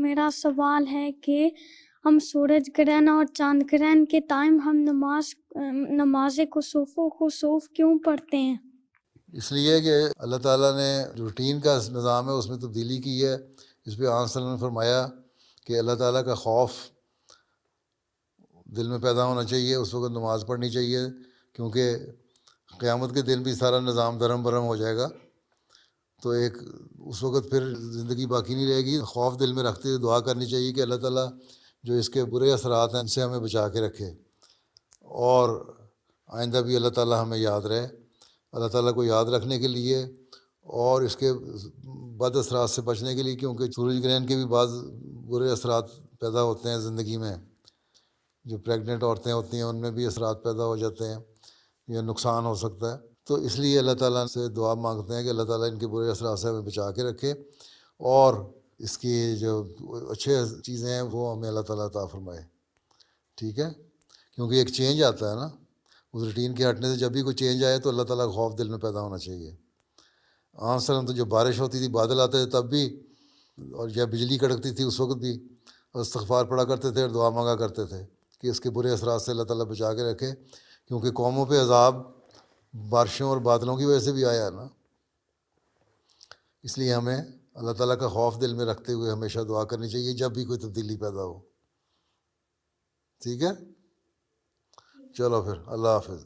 میرا سوال ہے کہ ہم سورج گرہن اور چاند گرہن کے ٹائم ہم نماز خسوف کیوں پڑھتے ہیں؟ اس لیے کہ اللہ تعالیٰ نے روٹین کا نظام ہے اس میں تبدیلی کی ہے. اس پہ آن صلی اللہ علیہ وسلم نے فرمایا کہ اللہ تعالیٰ کا خوف دل میں پیدا ہونا چاہیے، اس وقت نماز پڑھنی چاہیے، کیونکہ قیامت کے دن بھی سارا نظام درم برم ہو جائے گا. تو ایک اس وقت پھر زندگی باقی نہیں رہے گی. خوف دل میں رکھتے ہوئے دعا کرنی چاہیے کہ اللہ تعالیٰ جو اس کے برے اثرات ہیں ان سے ہمیں بچا کے رکھے، اور آئندہ بھی اللہ تعالیٰ ہمیں یاد رہے. اللہ تعالیٰ کو یاد رکھنے کے لیے اور اس کے بد اثرات سے بچنے کے لیے، کیونکہ سورج گرہن کے بھی بعض برے اثرات پیدا ہوتے ہیں زندگی میں. جو پریگننٹ عورتیں ہوتی ہیں ان میں بھی اثرات پیدا ہو جاتے ہیں یا نقصان ہو سکتا ہے. تو اس لیے اللہ تعالیٰ سے دعا مانگتے ہیں کہ اللہ تعالیٰ ان کے برے اثرات سے ہمیں بچا کے رکھے، اور اس کی جو اچھے چیزیں ہیں وہ ہمیں اللہ تعالیٰ عطا فرمائے. ٹھیک ہے، کیونکہ ایک چینج آتا ہے نا اس روٹین کے ہٹنے سے. جب بھی کوئی چینج آئے تو اللہ تعالیٰ کا خوف دل میں پیدا ہونا چاہیے. عام وسلم تو جب بارش ہوتی تھی، بادل آتے تھے تب بھی، اور جب بجلی کڑکتی تھی اس وقت بھی استغفار پڑھا کرتے تھے اور دعا مانگا کرتے تھے کہ اس کے برے اثرات سے اللہ تعالیٰ بچا کے رکھے. کیونکہ قوموں پہ عذاب بارشوں اور بادلوں کی وجہ سے بھی آیا ہے نا. اس لیے ہمیں اللہ تعالیٰ کا خوف دل میں رکھتے ہوئے ہمیشہ دعا کرنی چاہیے جب بھی کوئی تبدیلی پیدا ہو. ٹھیک ہے، چلو پھر اللہ حافظ.